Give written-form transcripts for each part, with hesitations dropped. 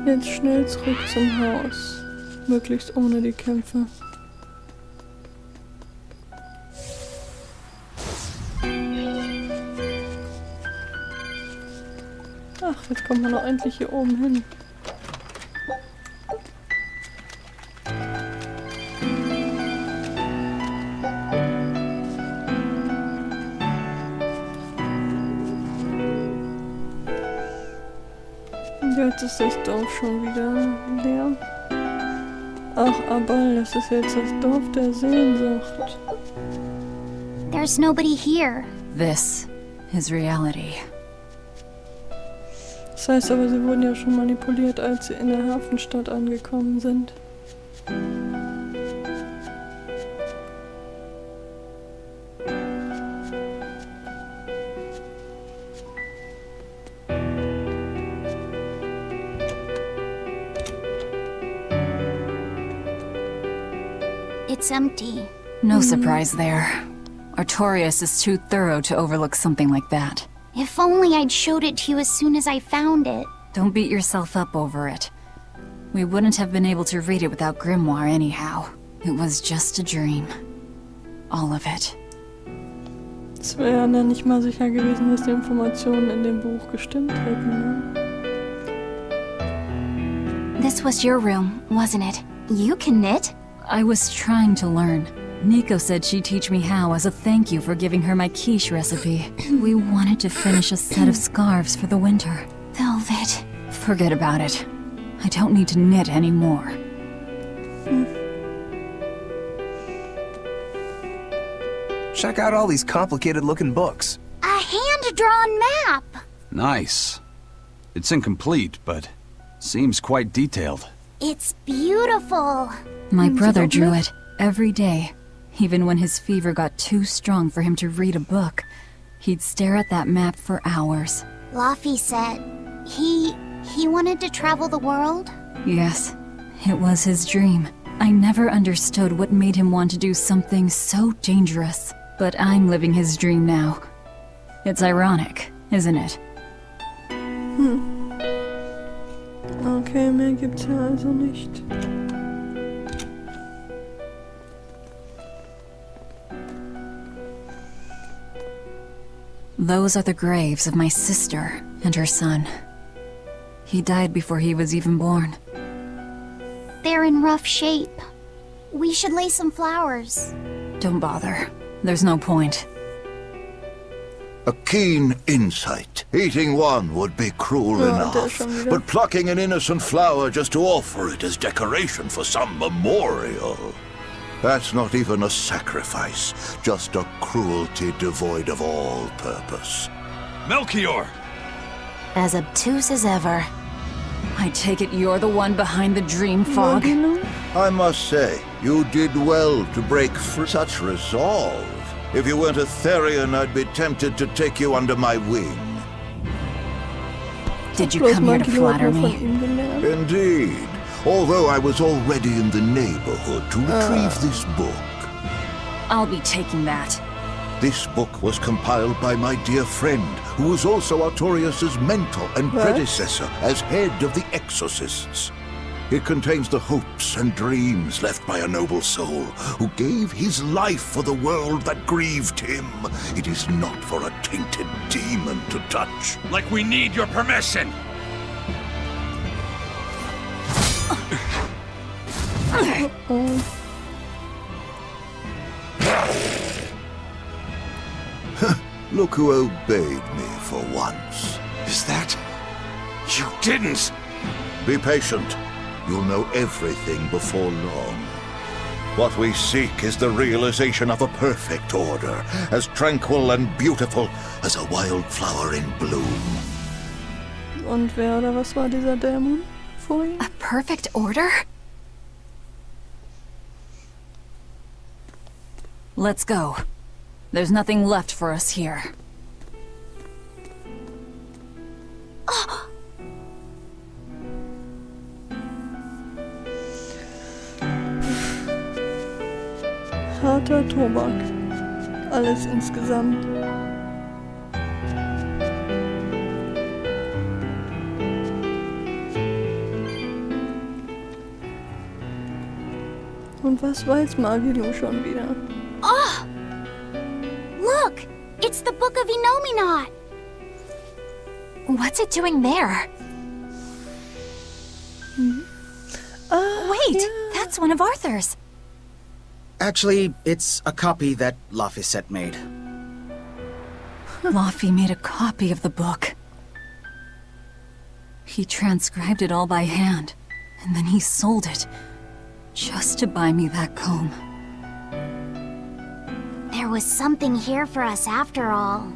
Jetzt schnell zurück zum Haus. Möglichst ohne die Kämpfe. Ach, jetzt kommt man doch endlich hier oben hin. Jetzt ist das Dorf schon wieder leer. Ach, aber das ist jetzt das Dorf der Sehnsucht. There's nobody here. This is reality. Das heißt aber, sie wurden ja schon manipuliert, als sie in der Hafenstadt angekommen sind. It's empty. No surprise there. Artorias is too thorough to overlook something like that. If only I'd showed it to you as soon as I found it. Don't beat yourself up over it. We wouldn't have been able to read it without Grimoire anyhow. It was just a dream. All of it. Es wäre dann nicht mal sicher gewesen, dass die Informationen in dem Buch gestimmt hätten. Ne? This was your room, wasn't it? You can knit. I was trying to learn. Nico said she'd teach me how as a thank you for giving her my quiche recipe. We wanted to finish a set of scarves for the winter. Velvet. Forget about it. I don't need to knit anymore. Check out all these complicated-looking books. A hand-drawn map! Nice. It's incomplete, but seems quite detailed. It's beautiful. My brother drew it every day. Even when his fever got too strong for him to read a book, he'd stare at that map for hours. Laffy said he wanted to travel the world. Yes, it was his dream. I never understood what made him want to do something so dangerous. But I'm living his dream now. It's ironic, isn't it? Okay, mehr gibt's ja also nicht. Those are the graves of my sister and her son. He died before he was even born. They're in rough shape. We should lay some flowers. Don't bother. There's no point. A keen insight. Eating one would be cruel enough, but plucking an innocent flower just to offer it as decoration for some memorial. That's not even a sacrifice, just a cruelty devoid of all purpose. Melchior! As obtuse as ever. I take it you're the one behind the dream fog? I must say, you did well to break through such resolve. If you weren't a Therian, I'd be tempted to take you under my wing. Did you come here to flatter me? Indeed. Although I was already in the neighborhood to retrieve this book. I'll be taking that. This book was compiled by my dear friend, who was also Artorias' mentor and predecessor as head of the Exorcists. It contains the hopes and dreams left by a noble soul who gave his life for the world that grieved him. It is not for a tainted demon to touch. Like we need your permission! Look who obeyed me for once. Is that... You didn't! Be patient. You'll know everything before long. What we seek is the realization of a perfect order, as tranquil and beautiful as a wildflower in bloom. Und wer oder was war dieser Dämon vorhin? A perfect order? Let's go. There's nothing left for us here. Harter Tobak. Alles insgesamt. Und was weiß Magilu schon wieder? Oh! Look! It's the Book of Enominat! What's it doing there? Ah, Wait, ja. that's one of Arthur's. Actually, it's a copy that Laphicet made. Laffy made a copy of the book. He transcribed it all by hand, and then he sold it, just to buy me that comb. There was something here for us after all.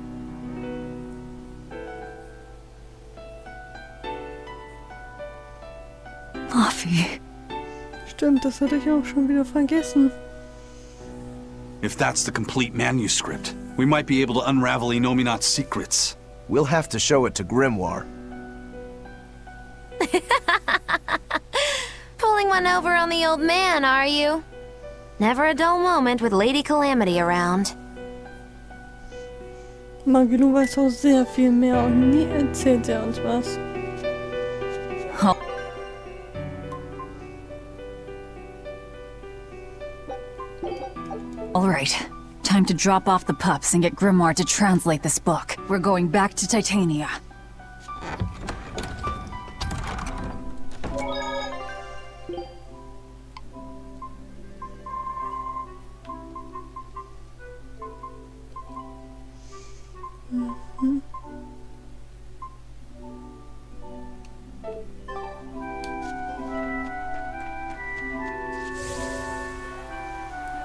Laffy. Stimmt, das hatte ich auch schon wieder vergessen. If that's the complete manuscript, we might be able to unravel Enominat's secrets. We'll have to show it to Grimoire. Pulling one over on the old man, are you? Never a dull moment with Lady Calamity around. Magilu weiß auch sehr viel mehr und nie erzählt er uns was. All right, time to drop off the pups and get Grimoire to translate this book. We're going back to Titania.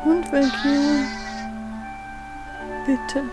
Und weg hier. Bitte.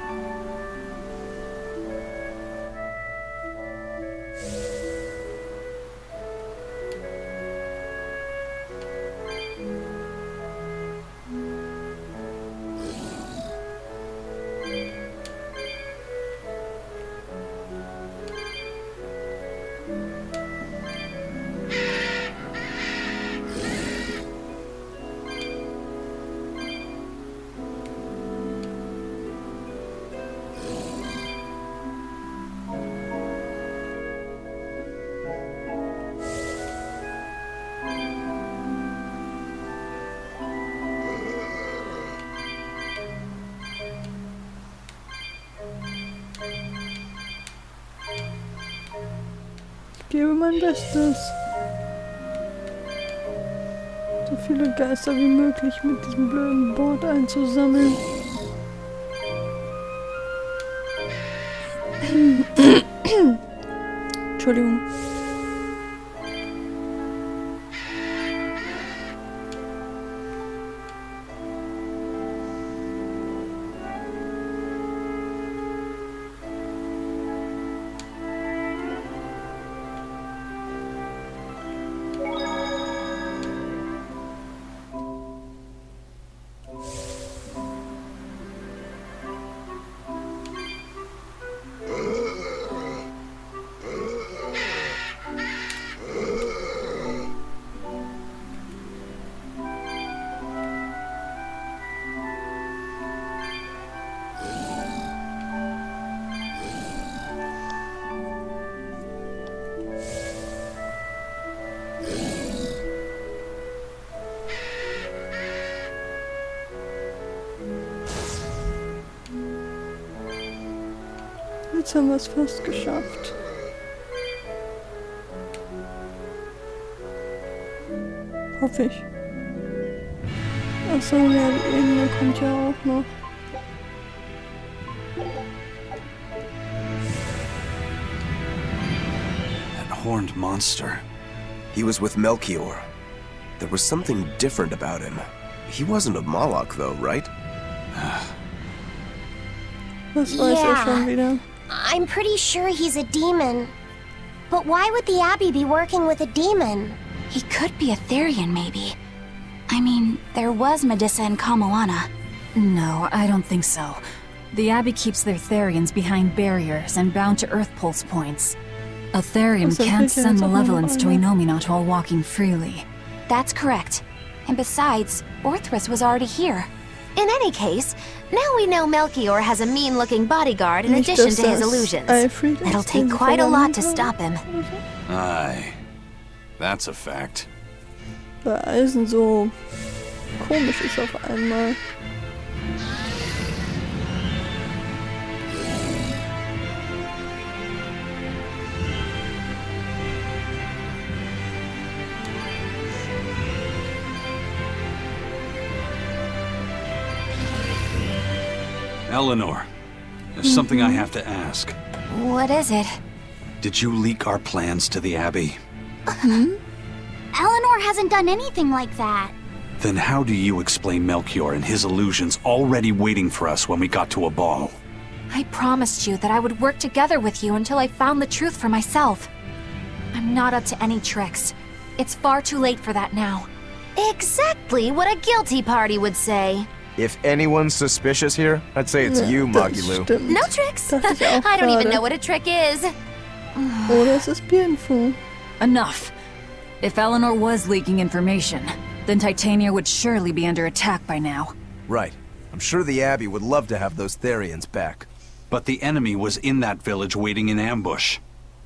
Ich gebe mein Bestes. So viele Geister wie möglich mit diesem blöden Board einzusammeln. Entschuldigung. Jetzt haben wir es fast geschafft. Hoffe ich. Achso, ja, die Ebene kommt ja auch noch. That horned monster. He was with Melchior. There was something different about him. He wasn't a Moloch, though, right? Was weiß er schon wieder? I'm pretty sure he's a demon. But why would the Abbey be working with a demon? He could be a Therian, maybe. I mean, there was Medusa and Kamoana. No, I don't think so. The Abbey keeps their Therians behind barriers and bound to Earth Pulse points. A Therian Also, can't sicher send jetzt auch noch malevolence to eine. Enominat while walking freely. That's correct. And besides, Orthrus was already here. In any case, now we know Melchior has a mean-looking bodyguard in Nicht, addition dass to his das illusions. Alfred ist, It'll den take sie quite a lot to verwandelt stop him. Aye. That's a fact. Bei Eisen so komisch ist auf einmal. Eleanor, there's something I have to ask. What is it? Did you leak our plans to the Abbey? Eleanor hasn't done anything like that. Then how do you explain Melchior and his illusions already waiting for us when we got to a ball? I promised you that I would work together with you until I found the truth for myself. I'm not up to any tricks. It's far too late for that now. Exactly what a guilty party would say. If anyone's suspicious here, I'd say it's you, das Magilu. stimmt. No tricks. Dachte ich auch I don't even gerade. know what a trick is. Oder es ist Bierenfu. Enough. If Eleanor was leaking information, then Titania would surely be under attack by now. Right. I'm sure the Abbey would love to have those Therians back. But the enemy was in that village waiting in ambush.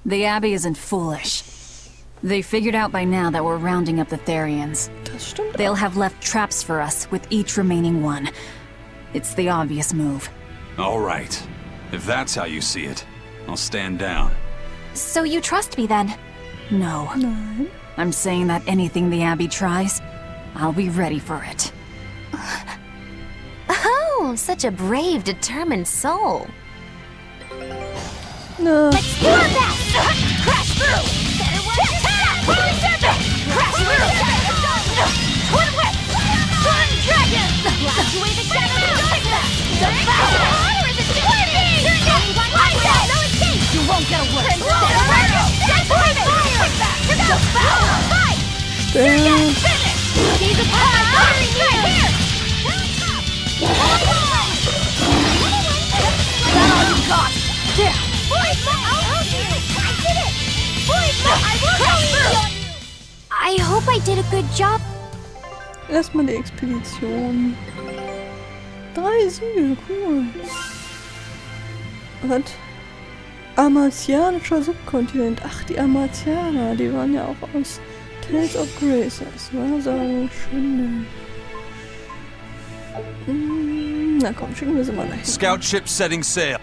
The Abbey isn't foolish. They figured out by now that we're rounding up the Therians. Das stimmt They'll auch. have left traps for us with each remaining one. It's the obvious move. All right. If that's how you see it, I'll stand down. So you trust me then? No. Nein. I'm saying that anything the Abbey tries, I'll be ready for it. Oh, such a brave, determined soul. Na, Let's do our best! Crash through! Better watch your step! Holy serpent! Crash through! Twin whip! Sun dragon! Blast away the shadow of darkness! The power! Or is it just me? No escape! You won't get away! Dead poison! Fire! The power! Fight! stimmt. Finish! He's a power! Right here! Is that all you got? There! I did it! I will crash through! I hope I did a good job. Erstmal die Expedition. 3 Siege, cool. Was? Amartianischer Subkontinent. Ach, die Amartianer, die waren ja auch aus Tales of Graces. Wahrsagen, Schwindel. Na komm, schicken wir sie mal dahin. Scout ship setting sail.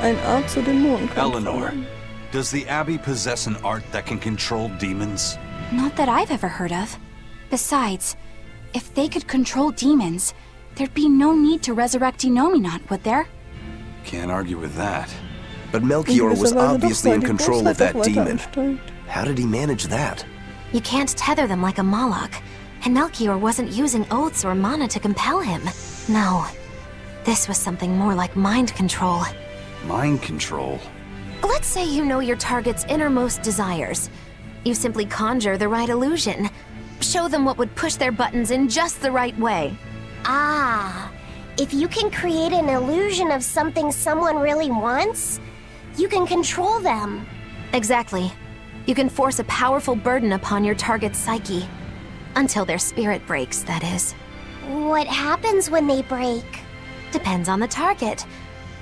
Ein Art zu den Mondkontrollen. Eleanor, does the Abbey possess an art that can control demons? Not that I've ever heard of. Besides, if they could control demons, there'd be no need to resurrect Enominat, would there? Can't argue with that. But Melchior was Gewisserweise doch, obviously weil in die control of Bosheit that doch weiter demon. ansteigt. How did he manage that? You can't tether them like a Moloch, and Melchior wasn't using oaths or mana to compel him. No, this was something more like mind control. Mind control? Let's say you know your target's innermost desires. You simply conjure the right illusion. Show them what would push their buttons in just the right way. Ah, if you can create an illusion of something someone really wants, you can control them. Exactly. You can force a powerful burden upon your target's psyche. Until their spirit breaks, that is. What happens when they break? Depends on the target.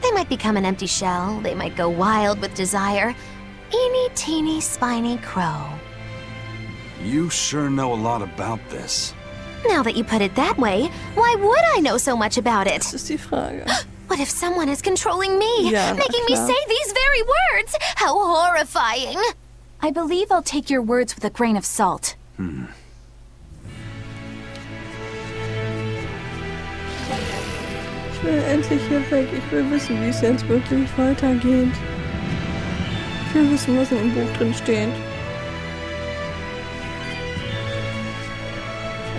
They might become an empty shell, they might go wild with desire. Eeny teeny spiny crow. You sure know a lot about this. Now that you put it that way, why would I know so much about it? Das ist die Frage. What if someone is controlling me, Ja, na making me klar. say these very words? How horrifying! I believe I'll take your words with a grain of salt. Ich will endlich hier weg. Ich will wissen, wie es jetzt wirklich weitergeht. Ich will wissen, was in dem Buch drin steht.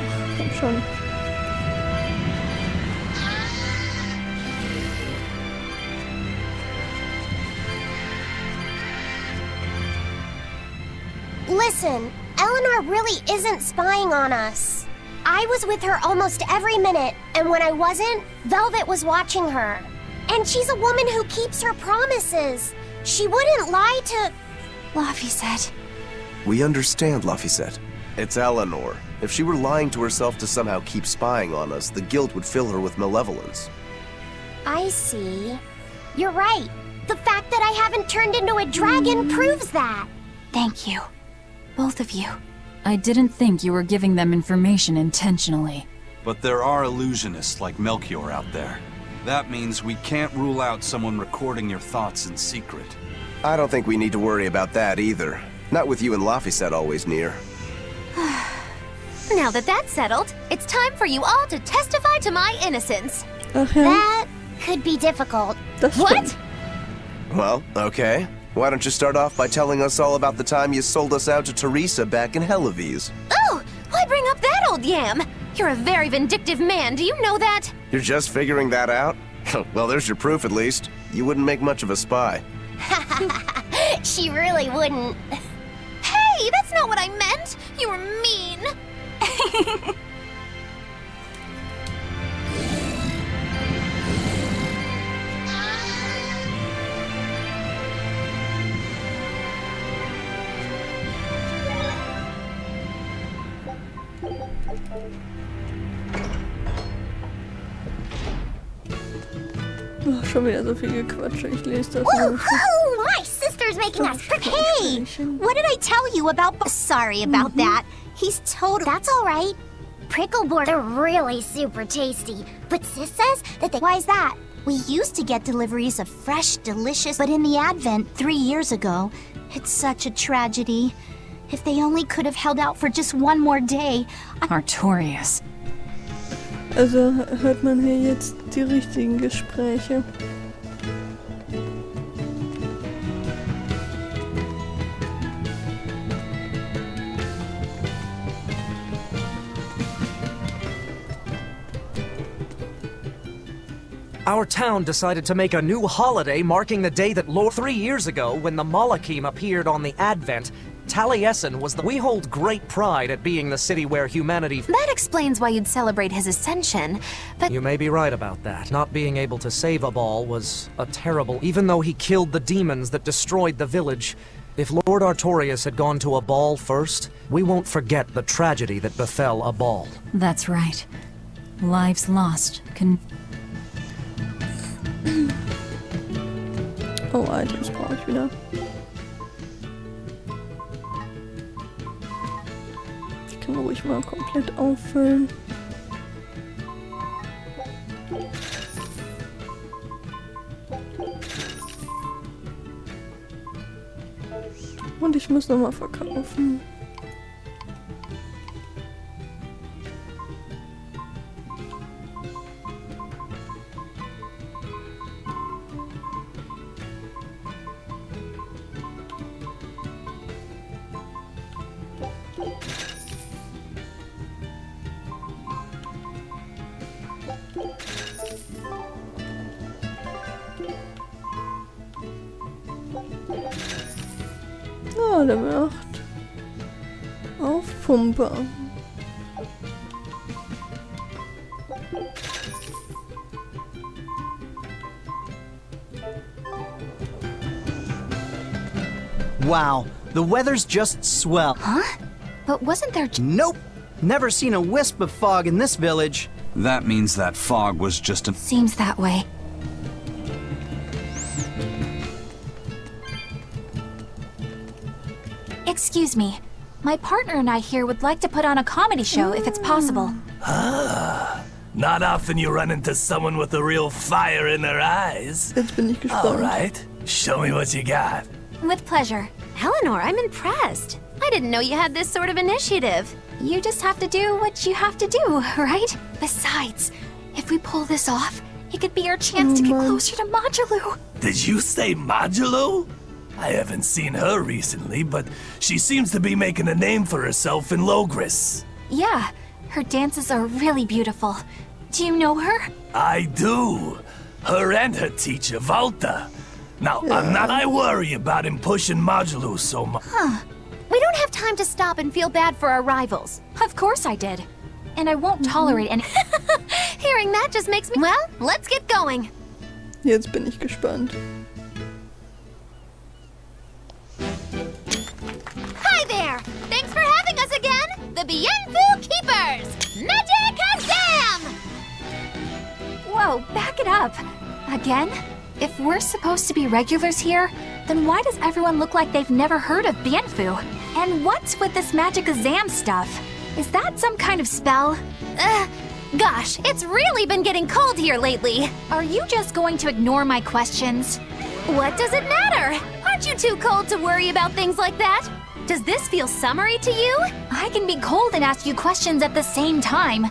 Ach, komm schon. Listen, Eleanor really isn't spying on us. I was with her almost every minute, and when I wasn't, Velvet was watching her. And she's a woman who keeps her promises. She wouldn't lie to... Laffy said. We understand, Laphicet. It's Eleanor. If she were lying to herself to somehow keep spying on us, the guilt would fill her with malevolence. I see. You're right. The fact that I haven't turned into a dragon proves that. Thank you. Both of you. I didn't think you were giving them information intentionally. But there are illusionists like Melchior out there. That means we can't rule out someone recording your thoughts in secret. I don't think we need to worry about that either. Not with you and Laphicet always near. Now that that's settled, it's time for you all to testify to my innocence. Ach ja, That could be difficult. das stimmt. What? Well, okay. Why don't you start off by telling us all about the time you sold us out to Teresa back in Helives? Oh, why bring up that old yam? You're a very vindictive man, do you know that? You're just figuring that out? Well, there's your proof at least. You wouldn't make much of a spy. She really wouldn't. Hey, that's not what I meant! You were mean! Oh, schon wieder so viel Gequatsche. Ich lese das Whoa, mal. whoa, my sister's making us. Hey, what did I tell you about? Sorry about that. He's total. That's all right. Prickle board are really super tasty, but Sis says that they. Why is that? We used to get deliveries of fresh, delicious, but in the Advent 3 years ago, it's such a tragedy. If they only could have held out for just one more day. Artorias. Also hört man hier jetzt die richtigen Gespräche. Our town decided to make a new holiday marking the day that 3 years ago, when the Malachim appeared on the Advent, Taliesin was the. We hold great pride at being the city where humanity. That explains why you'd celebrate his ascension, but You may be right about that. Not being able to save a ball was a terrible. Even though he killed the demons that destroyed the village, if Lord Artorias had gone to a ball first, we won't forget the tragedy that befell a ball. That's right. Lives lost can. Oh, Items brauche ich wieder. Ich kann ruhig mal komplett auffüllen. Und ich muss nochmal verkaufen. Ah, der macht auf Pumpe. Wow, the weather's just swell. Huh? But wasn't there... Nope, never seen a wisp of fog in this village. That means that fog was just a... Seems that way. Excuse me. My partner and I here would like to put on a comedy show if it's possible. Not often you run into someone with a real fire in their eyes. Jetzt bin ich gespannt. All right, show me what you got. With pleasure. Eleanor, I'm impressed. I didn't know you had this sort of initiative. You just have to do what you have to do, right? Besides, if we pull this off, it could be our chance to get closer to Modulou. Did you say Modulou? I haven't seen her recently, but she seems to be making a name for herself in Logris. Yeah, her dances are really beautiful. Do you know her? I do. Her and her teacher, Valta. Now, I worry about him pushing Modulou so much. Huh. We don't have time to stop and feel bad for our rivals. Of course I did. And I won't tolerate any... Hearing that just makes me... Well, let's get going. Jetzt bin ich gespannt. Hi there! Thanks for having us again! The Bienfu Keepers! Magic Exam! Whoa, back it up. Again? If we're supposed to be regulars here, then why does everyone look like they've never heard of Bienfu? And what's with this magic exam stuff? Is that some kind of spell? Gosh, it's really been getting cold here lately. Are you just going to ignore my questions? What does it matter? Aren't you too cold to worry about things like that? Does this feel summery to you? I can be cold and ask you questions at the same time.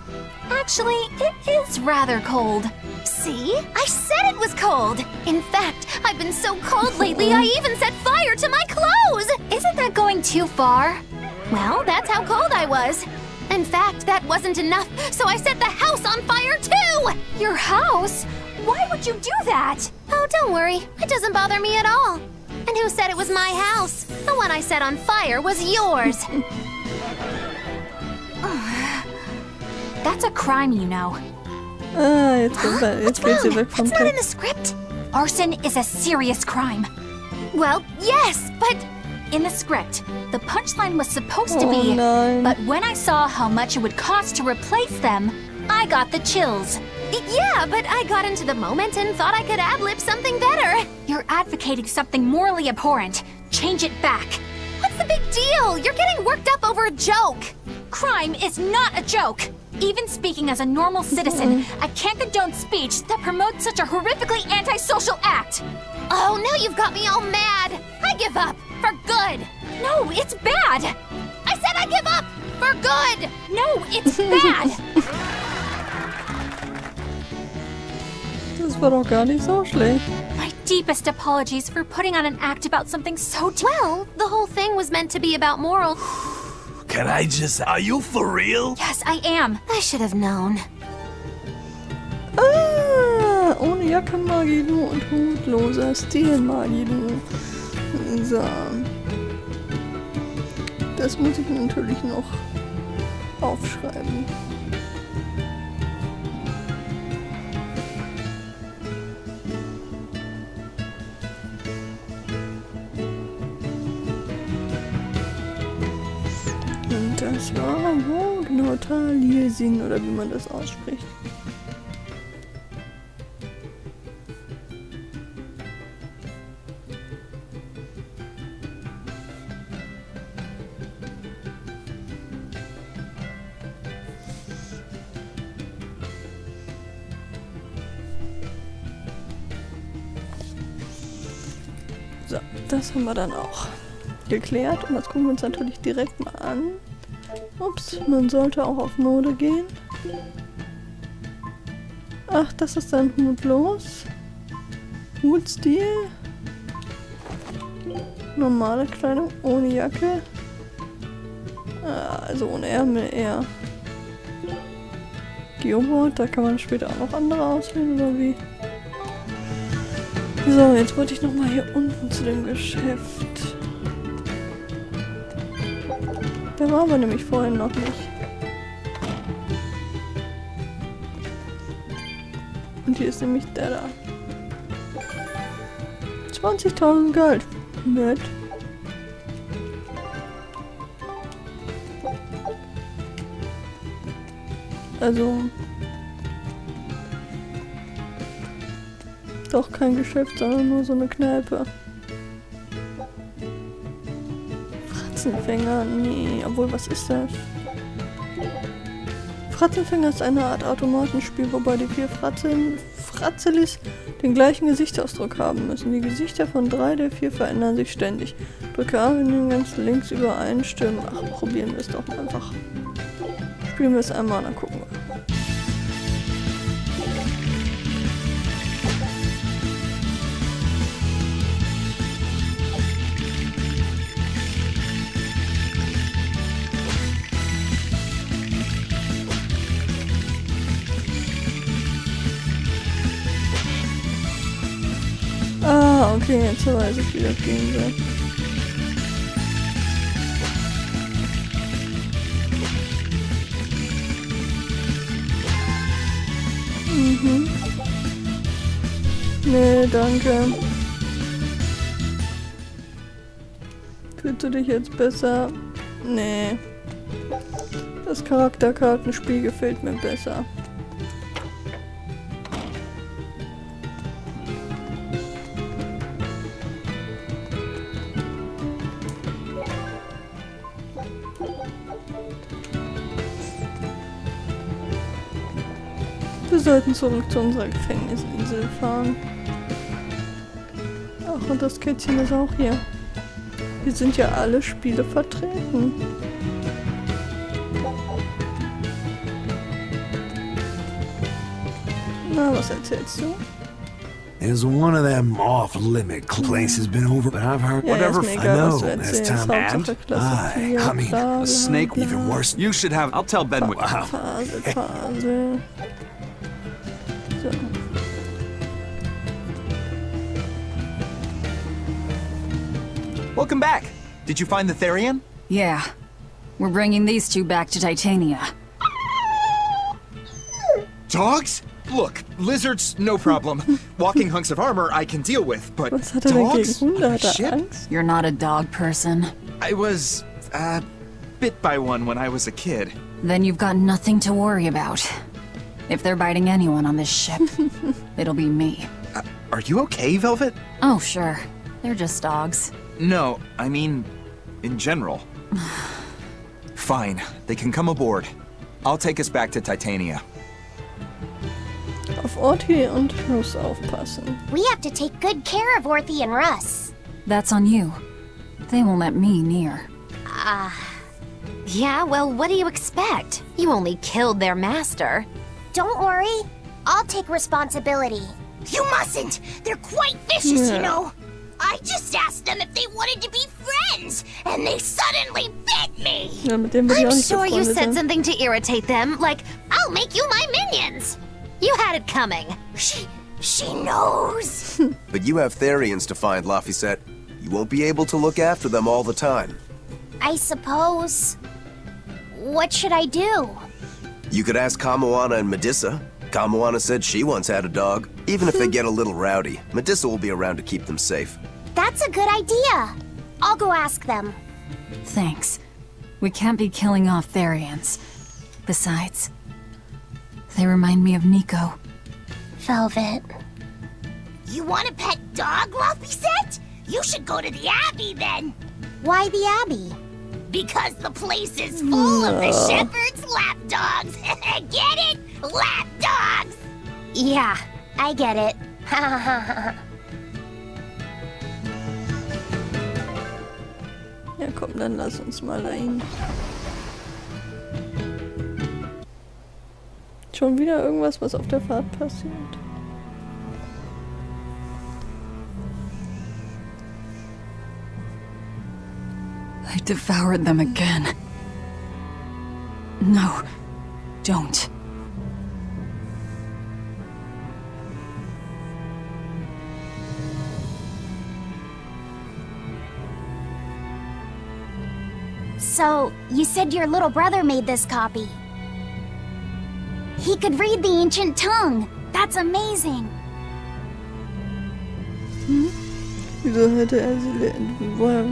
Actually, it is rather cold. See? I said it was cold! In fact, I've been so cold lately I even set fire to my clothes! Isn't that going too far? Well, that's how cold I was. In fact, that wasn't enough, so I set the house on fire too! Your house? Why would you do that? Oh, don't worry. It doesn't bother me at all. And who said it was my house? The one I set on fire was yours. That's a crime, you know. Ah, jetzt geht sie weg vom It's not in the Text. script. Arson is a serious crime. Well, yes, but... In the script, the punchline was supposed to Oh be, nein. but when I saw how much it would cost to replace them, I got the chills. Yeah, but I got into the moment and thought I could ad-lib something better. You're advocating something morally abhorrent. Change it back. What's the big deal? You're getting worked up over a joke. Crime is not a joke. Even speaking as a normal citizen, I can't condone speech that promotes such a horrifically antisocial act. Oh, now you've got me all mad. I give up. For good. No, it's bad. I said I give up. For good. No, it's bad. Das war doch gar nicht so schlecht. My deepest apologies for putting on an act about something so Well, the whole thing was meant to be about moral. Can I just... Are you for real? Yes, I am. I should have known. Ah, ohne Jacke Magidu und hutloser Stil Magidu. So. Das muss ich natürlich noch aufschreiben. Und das war wo? Genau, Taliesin oder wie man das ausspricht. So, das haben wir dann auch geklärt. Und das gucken wir uns natürlich direkt mal an. Ups, man sollte auch auf Mode gehen. Ach, das ist dann hutlos. Hutstil. Normale Kleidung ohne Jacke. Also ohne Ärmel eher. Geobot, da kann man später auch noch andere auswählen oder wie? So, jetzt wollte ich nochmal hier unten zu dem Geschäft. Der war aber nämlich vorhin noch nicht. Und hier ist nämlich der da. 20.000 Gold. Nett. Also... Doch kein Geschäft, sondern nur so eine Kneipe. Fratzenfänger? Nee, obwohl, was ist das? Fratzenfänger ist eine Art Automatenspiel, wobei die 4 Fratzelis den gleichen Gesichtsausdruck haben müssen. Die Gesichter von 3 der 4 verändern sich ständig. Drücke A, wenn die ganz links übereinstimmen. Ach, probieren wir es doch einfach. Spielen wir es einmal und dann gucken wir. Ah, okay, jetzt weiß ich, wie das gehen soll. Mhm. Nee, danke. Fühlst du dich jetzt besser? Nee. Das Charakterkartenspiel gefällt mir besser. sollten zurück zu unserer Gefängnisinsel fahren. Ach, und das Kätzchen ist auch hier. Hier sind ja alle Spiele vertreten. Na, was erzählst du? Is one of them off-limit places been over? But I've heard whatever I know this time. And I mean, A snake, even worse. You should have. I'll tell Ben what. Wow. Phase. So. Welcome back. Did you find the Therian? Yeah. We're bringing these two back to Titania. Dogs? Look, lizards, no problem. Walking hunks of armor I can deal with, but Was hat er denn dogs? gegen Hunde? On a Hat er ship? Angst? You're not a dog person. I was, bit by one when I was a kid. Then you've got nothing to worry about. If they're biting anyone on this ship, it'll be me. Are you okay, Velvet? Oh, sure. They're just dogs. No, I mean, in general. Fine, they can come aboard. I'll take us back to Titania. Auf Orthi und Russ aufpassen. We have to take good care of Orthi and Russ. That's on you. They won't let me near. Yeah, well, what do you expect? You only killed their master. Don't worry. I'll take responsibility. You mustn't. They're quite vicious, you know. I just asked them if they wanted to be friends, and they suddenly bit me. Ja, mit dem will ich auch I'm nicht sure you befreundet said sein. something to irritate them, like, I'll make you my minions. You had it coming. She knows. But you have Therians to find, Laphicet. You won't be able to look after them all the time. I suppose. What should I do? You could ask Kamoana and Medissa. Kamoana said she once had a dog. Even if they get a little rowdy, Medissa will be around to keep them safe. That's a good idea. I'll go ask them. Thanks. We can't be killing off Therians. Besides, they remind me of Nico. Velvet. You want a pet dog, Laphicet? You should go to the Abbey then. Why the Abbey? Because the place is full of the shepherd's lapdogs. Get it? Lapdogs! Yeah, I get it. Ja, komm, dann lass uns mal dahin. Schon wieder irgendwas, was auf der Fahrt passiert. I devoured them again. No, don't. So, you said your little brother made this copy. He could read the ancient tongue. That's amazing. Wieso hätte er sie... Woher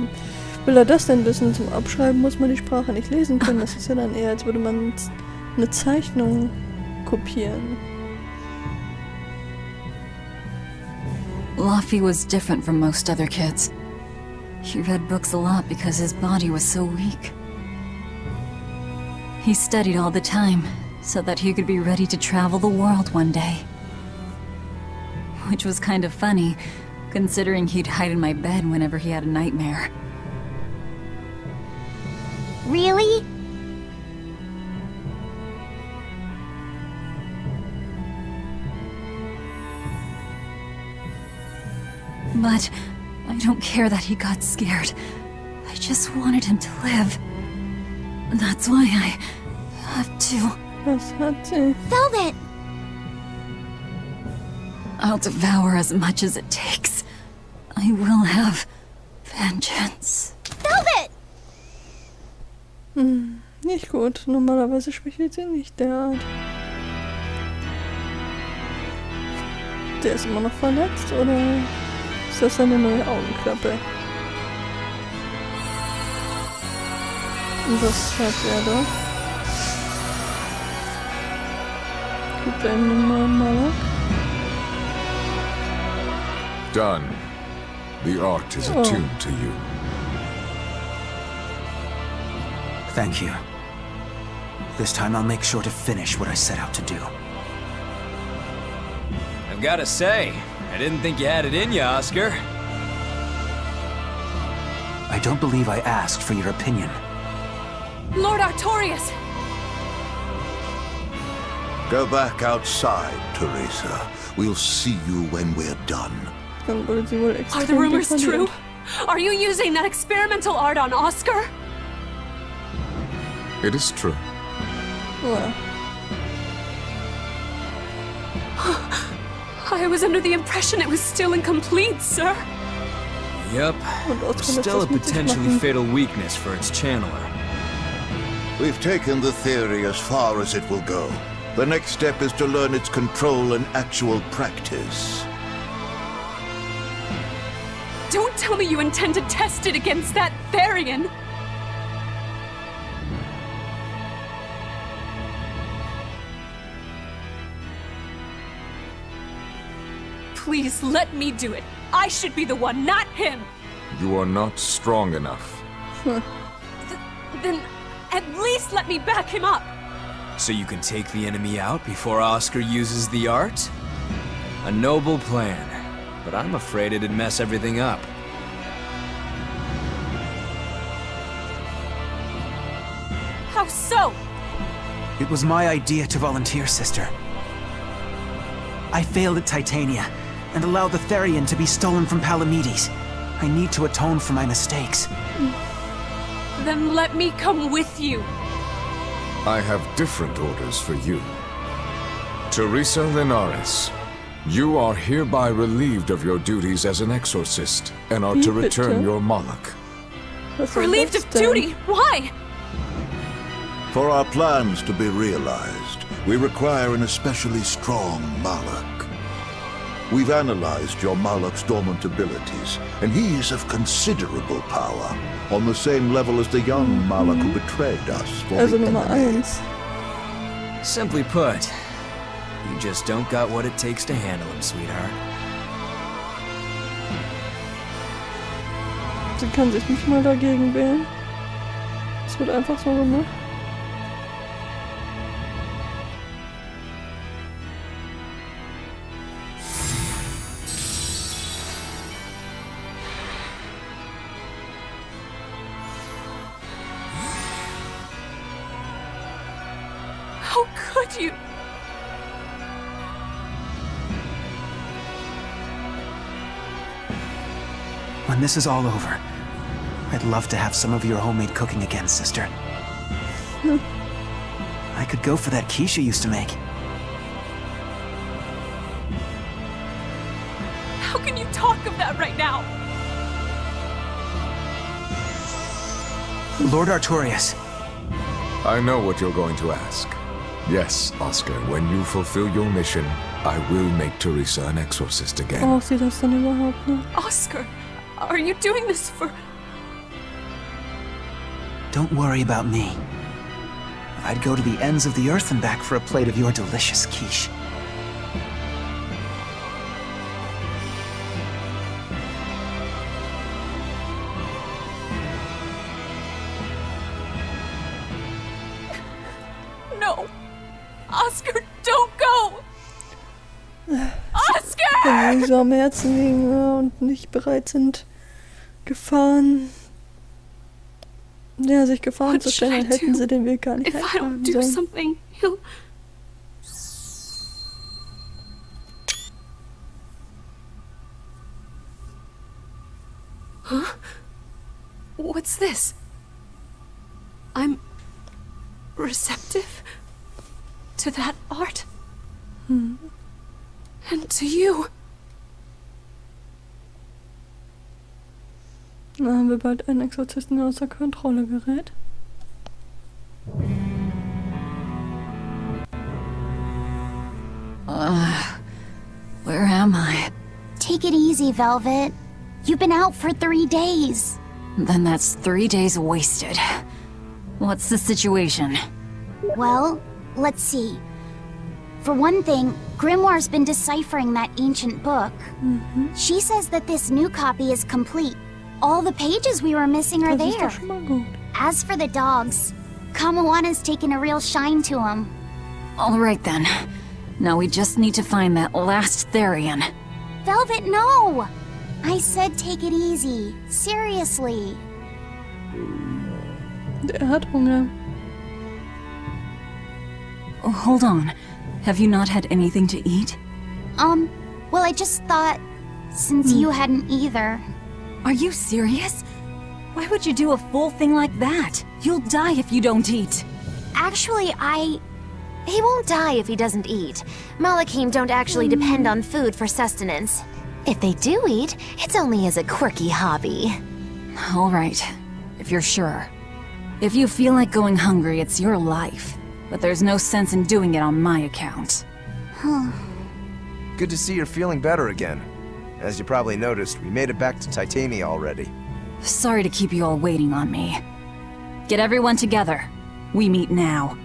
will er das denn wissen? Zum Abschreiben muss man die Sprache nicht lesen können. Das ist ja dann eher, als würde man eine Zeichnung kopieren. Laffy was different from most other kids. He read books a lot because his body was so weak. He studied all the time, so that he could be ready to travel the world one day. Which was kind of funny, considering he'd hide in my bed whenever he had a nightmare. Really? But I don't care that he got scared. I just wanted him to live. That's why I have to. Was hat sie? Velvet! I'll devour as much as it takes. I will have vengeance. Velvet! Nicht gut. Normalerweise spricht sie nicht derart. Der ist immer noch verletzt, oder ist das eine neue Augenklappe? Und was hat er da? Gibt er ihm einen neuen Malak? Done. The art is attuned to you. Thank you. This time I'll make sure to finish what I set out to do. I've gotta say, I didn't think you had it in you, Oscar. I don't believe I asked for your opinion. Lord Artorias! Go back outside, Teresa. We'll see you when we're done. Are the rumors true? Are you using that experimental art on Oscar? It is true. Well. I was under the impression it was still incomplete, sir. Yup. Still a potentially fatal weakness for its channeler. We've taken the theory as far as it will go. The next step is to learn its control and actual practice. Don't tell me you intend to test it against that Therian! Please, let me do it. I should be the one, not him! You are not strong enough. Then, at least let me back him up! So you can take the enemy out before Oscar uses the art? A noble plan, but I'm afraid it'd mess everything up. How so? It was my idea to volunteer, sister. I failed at Titania, and allowed the Therian to be stolen from Palamedes. I need to atone for my mistakes. Then let me come with you. I have different orders for you. Teresa Linares, you are hereby relieved of your duties as an exorcist, and are to return your Moloch. Relieved of duty? Why? For our plans to be realized, we require an especially strong Moloch. We've analyzed your Moloch's dormant abilities, and he is of considerable power, on the same level as the young Moloch who betrayed us for the enemy. Simply put, you just don't got what it takes to handle him, sweetheart. Sie kann sich nicht mal dagegen wehren. Es wird einfach so gemacht. How could you? When this is all over, I'd love to have some of your homemade cooking again, sister. I could go for that quiche you used to make. How can you talk of that right now? Lord Artorias. I know what you're going to ask. Yes, Oscar, when you fulfill your mission, I will make Teresa an exorcist again. Braucht sie das dann überhaupt noch? Oscar, are you doing this for... Don't worry about me. I'd go to the ends of the earth and back for a plate of your delicious quiche. No! Oscar, don't go! Oscar! Wenn sie so am Herzen liegen und nicht bereit sind, sich Gefahren zu stellen, dann hätten sie den Weg gar nicht einschlagen sollen. Something, he'll... Huh? What's this? I'm receptive to that art. And to you. Dann haben wir bald einen Exorzisten, der außer Kontrolle gerät. Where am I? Take it easy, Velvet. You've been out for 3 days. Then that's 3 days wasted. What's the situation? Well, let's see. For one thing, Grimoire's been deciphering that ancient book. She says that this new copy is complete. All the pages we were missing are there. As for the dogs, Kamawana's taken a real shine to them. All right then. Now we just need to find that last Therian. Velvet, no! I said take it easy. Seriously. Der hat Hunger. Oh, hold on. Have you not had anything to eat? Well, I just thought, since you hadn't either. Are you serious? Why would you do a full thing like that? You'll die if you don't eat. Actually, He won't die if he doesn't eat. Malachim don't actually depend on food for sustenance. If they do eat, it's only as a quirky hobby. All right, if you're sure. If you feel like going hungry, it's your life. But there's no sense in doing it on my account. Good to see you're feeling better again. As you probably noticed, we made it back to Titania already. Sorry to keep you all waiting on me. Get everyone together. We meet now.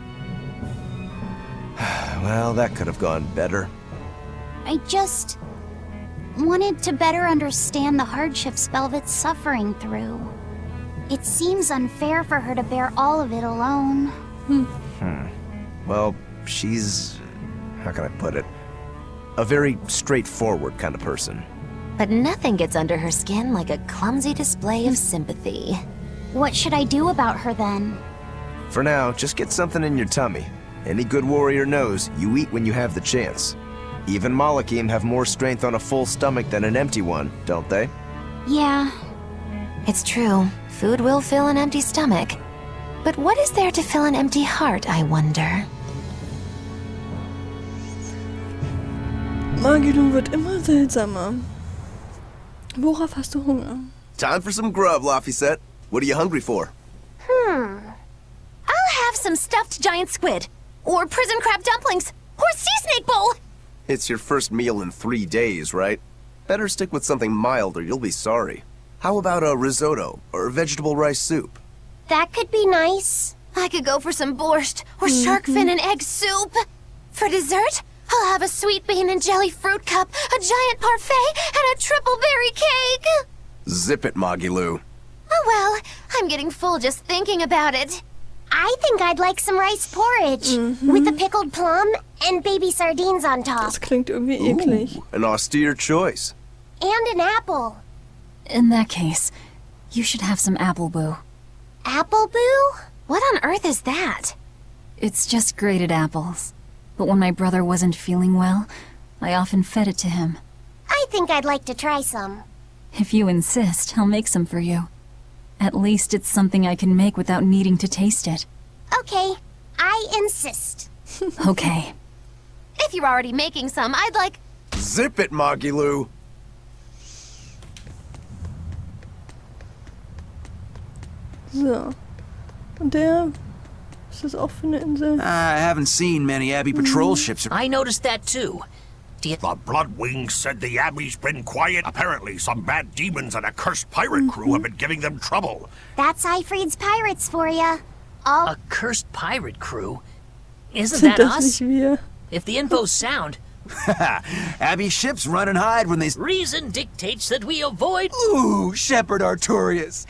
Well, that could have gone better. I just wanted to better understand the hardships Velvet's suffering through. It seems unfair for her to bear all of it alone. Well, she's... how can I put it? A very straightforward kind of person. But nothing gets under her skin like a clumsy display of sympathy. What should I do about her then? For now, just get something in your tummy. Any good warrior knows you eat when you have the chance. Even Malachim have more strength on a full stomach than an empty one, don't they? Yeah. It's true. Food will fill an empty stomach. But what is there to fill an empty heart, I wonder? Magilu wird immer seltsamer. Worauf hast du Hunger? Time for some grub, Laphicet. What are you hungry for? I'll have some stuffed giant squid. Or prison crab dumplings. Or sea snake bowl. It's your first meal in 3 days, right? Better stick with something mild or you'll be sorry. How about a risotto or vegetable rice soup? That could be nice. I could go for some borscht or shark fin and egg soup. For dessert, I'll have a sweet bean and jelly fruit cup, a giant parfait, and a triple berry cake. Zip it, Magilu. Oh well, I'm getting full just thinking about it. I think I'd like some rice porridge with a pickled plum and baby sardines on top. Das klingt irgendwie eklig. An austere choice. And an apple. In that case, you should have some apple boo. Apple boo? What on earth is that? It's just grated apples. But when my brother wasn't feeling well, I often fed it to him. I think I'd like to try some. If you insist, I'll make some for you. At least it's something I can make without needing to taste it. Okay, I insist. Okay. If you're already making some, I'd like... Zip it, Magilu. So. Und der... Was ist das auch für eine Insel? I haven't seen many Abbey patrol ships. I noticed that too. The Bloodwings said the Abbey's been quiet. Apparently, some bad demons and a cursed pirate crew have been giving them trouble. That's Eifried's pirates for ya. All... A cursed pirate crew? Isn't that us? If the info's sound... Abbey ships run and hide when they... Reason dictates that we avoid... Ooh, Shepherd Artorias.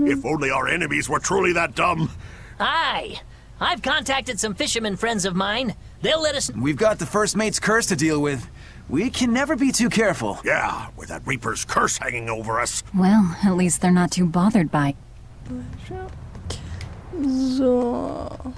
If only our enemies were truly that dumb. Aye. I've contacted some fishermen friends of mine. They'll let us... We've got the First Mate's curse to deal with. We can never be too careful. Yeah, with that Reaper's curse hanging over us. Well, at least they're not too bothered by... So.